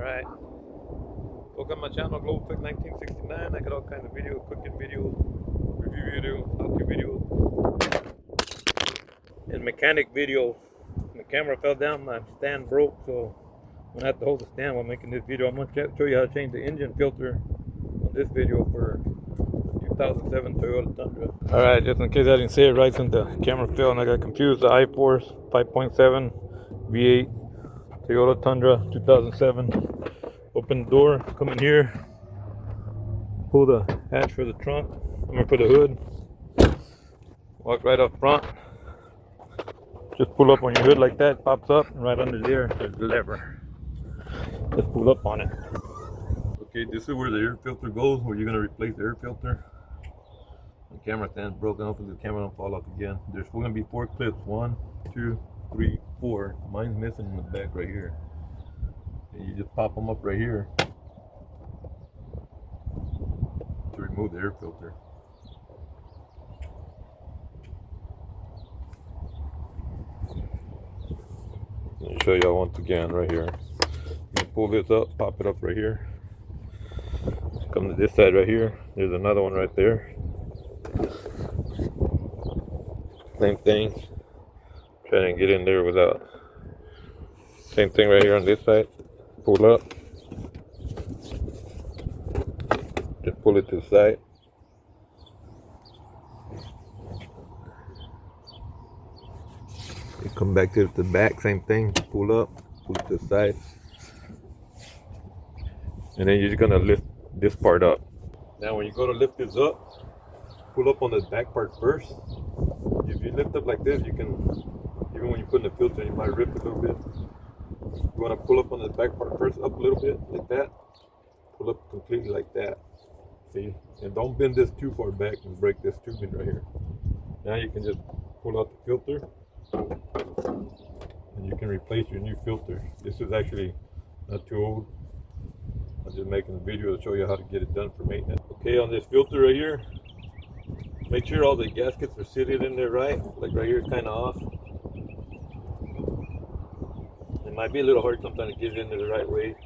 Alright, welcome to my channel, Global Quick 1969. I got all kinds of videos, cooking videos, review videos, how-to videos, and mechanic videos. My camera fell down, my stand broke, so I'm going to have to hold the stand while making this video. I'm going to show you how to change the engine filter on this video for the 2007 Toyota Tundra. Alright, just in case I didn't say it right since the camera fell and I got confused, the i-Force 5.7 V8 Toyota Tundra 2007. Open the door, come in here, pull the hatch for the trunk, for the hood, walk right up front, just pull up on your hood like that, pops up, and right under there, there's the lever. Just pull up on it. Okay, this is where the air filter goes, where you're going to replace the air filter. The camera stand's broken, hopefully the camera don't fall off again. There's going to be 4 clips, 1, 2, 3, 4. Mine's missing in the back right here. And you just pop them up right here to remove the air filter. Let me show y'all once again right here. You pull this up, pop it up right here. Come to this side right here. There's another one right there. Same thing. Trying to get in there without. Same thing right here on this side. Pull up. Just pull it to the side. You come back to the back, same thing. Pull up, pull it to the side. And then you're just gonna lift this part up. Now when you go to lift this up, pull up on the back part first. If you lift up like this, you can, even when you put in the filter, you might rip it a little bit. You want to pull up on the back part first, up a little bit, like that. Pull up completely like that. See? And don't bend this too far back and break this tubing right here. Now you can just pull out the filter, and you can replace your new filter. This is actually not too old. I'm just making a video to show you how to get it done for maintenance. Okay, on this filter right here, make sure all the gaskets are seated in there right. Like right here, kind of off. It might be a little hard sometimes to get it in there the right way.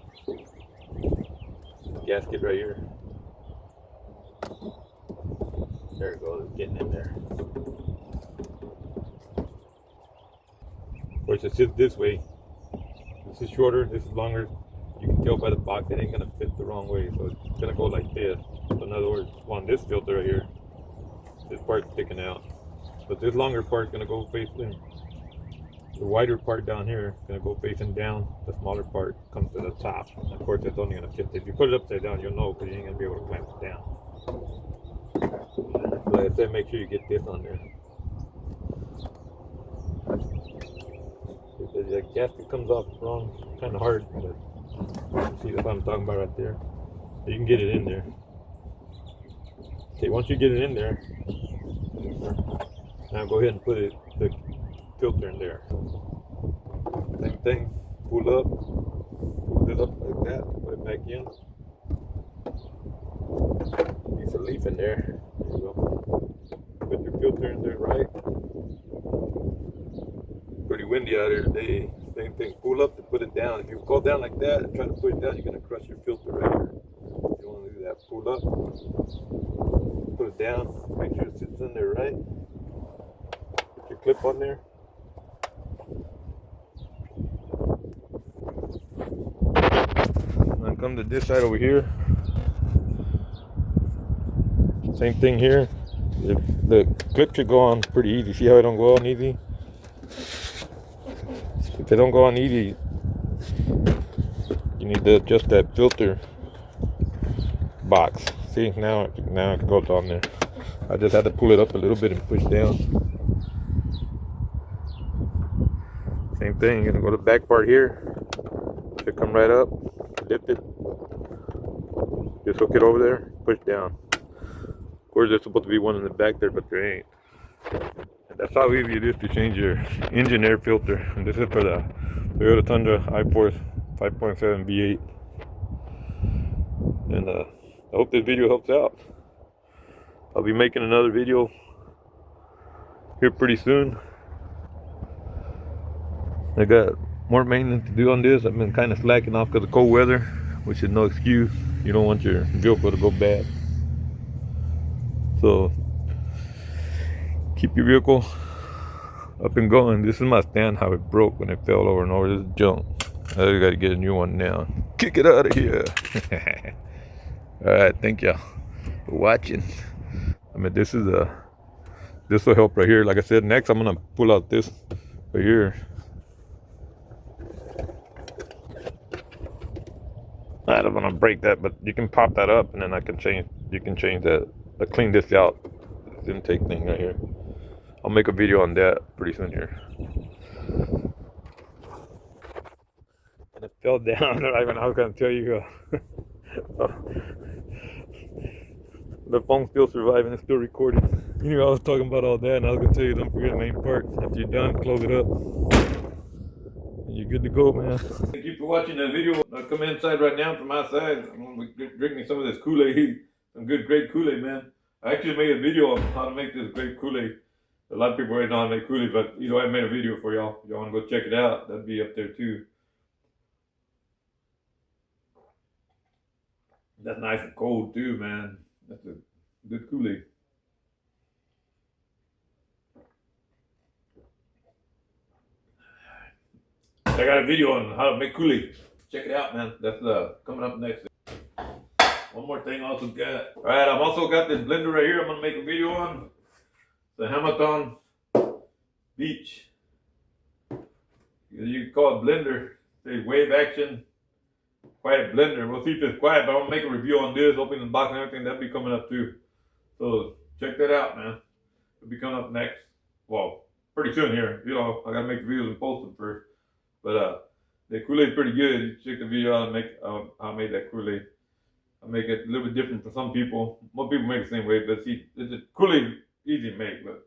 Gasket right here. There it goes, it's getting in there. Of course, it sits this way. This is shorter, this is longer. You can tell by the box it ain't gonna fit the wrong way, so it's gonna go like this. So in other words, on this filter right here, this part's sticking out, but this longer part's gonna go facing. The wider part down here is gonna go facing down. The smaller part comes to the top. Of course, it's only gonna fit. If you put it upside down, you'll know because you ain't gonna be able to clamp it down. So like I said, make sure you get this on there. Because the gasket comes off wrong, kind of hard, but see, that's what I'm talking about right there. So you can get it in there. Okay, once you get it in there, now go ahead and put the filter in there. Same thing, pull it up like that, put it back in. Piece of leaf in there. There you go. Put your filter in there right. Pretty windy out here today. Same thing, pull up to put it down. If you go down like that and try to put it down, you're gonna crush your filter right here. You don't want to do that. Pull up, put it down, make sure it sits in there right. Put your clip on there. And come to this side over here. Same thing here. The clip should go on pretty easy. See how it don't go on easy? If they don't go on easy, you need to adjust that filter box. See, now it goes on there. I just had to pull it up a little bit and push down. Same thing, you're gonna go to the back part here. Should come right up, lift it. Just hook it over there, push down. Of course, there's supposed to be one in the back there, but there ain't. And that's how easy it is to change your engine air filter. And this is for the Toyota Tundra i-Force 5.7 V8. And I hope this video helps out. I'll be making another video here pretty soon. I got more maintenance to do on this. I've been kind of slacking off because of cold weather, which is no excuse. You don't want your vehicle to go bad. So keep your vehicle up and going. This is my stand, how it broke when it fell over and over. This junk. I gotta get a new one now. Kick it out of here. Alright, thank y'all for watching. I mean, this will help right here. Like I said, next I'm gonna pull out this right here. I don't want to break that, but you can pop that up and then you can change that. I clean this out, this intake thing right here. I'll make a video on that pretty soon here. And it fell down. I was gonna tell you, the phone's still surviving. It's still recording. You knew I was talking about all that, and I was gonna tell you, don't forget the main part. After you're done, close it up. You're good to go, man. Thank you for watching the video. I'll come inside right now from outside. I'm gonna be drinking some of this Kool-Aid. Some good, great Kool-Aid, man. I actually made a video on how to make this great Kool-Aid. A lot of people already know how to make Kool-Aid, but you know, I made a video for y'all. If y'all wanna go check it out, that'd be up there too. That's nice and cold too, man. That's a good Kool-Aid. I got a video on how to make Kool-Aid. Check it out, man. That's coming up next. One more thing I also got. Alright, I've also got this blender right here I'm gonna make a video on. The Hamilton Beach. You can call it blender. Say wave action. Quiet blender. We'll see if it's quiet, but I'm gonna make a review on this, opening the box and everything. That'll be coming up too. So check that out, man. It'll be coming up next. Well, pretty soon here. You know, I gotta make the videos and post them first. But the Kool-Aid's pretty good. You check the video out and make how I made that Kool-Aid. I make it a little bit different for some people. Most people make it the same way, but see, the Kool-Aid easy to make, but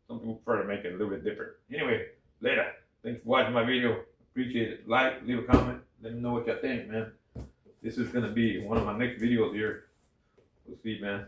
some people prefer to make it a little bit different. Anyway, later. Thanks for watching my video. Appreciate it. Like, leave a comment. Let me know what y'all think, man. This is gonna be one of my next videos here. We'll see, man.